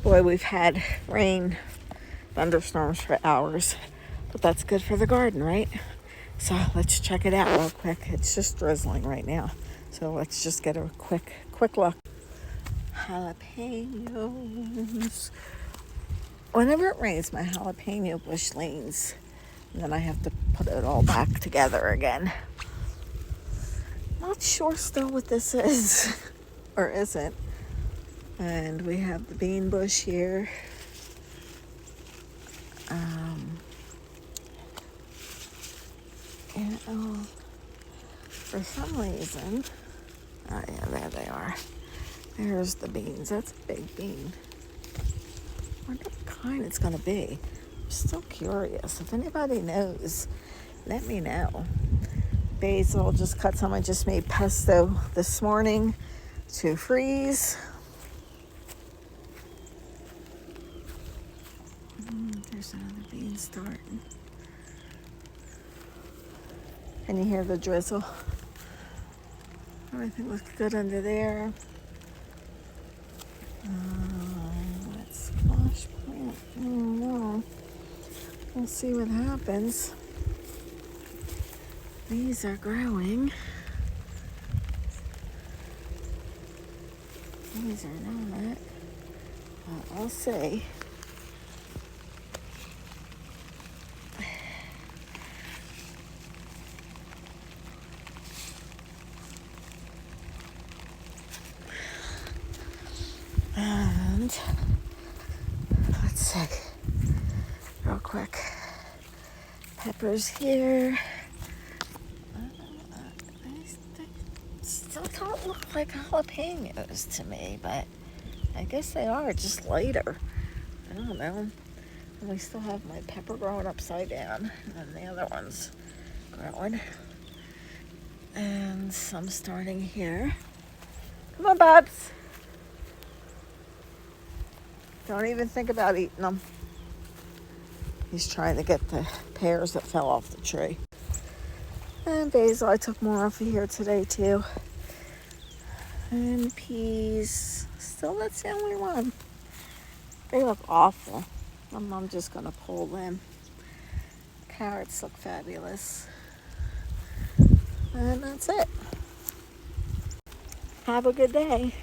Boy, we've had rain, thunderstorms for hours, but that's good for the garden, right? So let's check it out real quick. It's just drizzling right now, so let's just get a quick look. Jalapenos. Whenever it rains, my jalapeno bush leans, and then I have to put it all back together again. Not sure still what this is or isn't. And we have the bean bush here. For some reason, oh yeah, there they are. There's the beans. That's a big bean. I wonder what kind it's gonna be. I'm still curious. If anybody knows, let me know. Basil, just cut some. I just made pesto this morning to freeze. There's another bean starting. Can you hear the drizzle? Everything looks good under there. That squash plant. I don't know. We'll see what happens. These are growing. These are not. I'll see. And let's see, real quick. Peppers here. They still don't look like jalapenos to me, but I guess they are, just lighter. I don't know. And we still have my pepper growing upside down, and the other one's growing. And some starting here. Come on, Babs. Don't even think about eating them. He's trying to get the pears that fell off the tree. And basil, I took more off of here today too. And peas, still that's the only one. They look awful. I'm just gonna pull them. Carrots look fabulous. And that's it. Have a good day.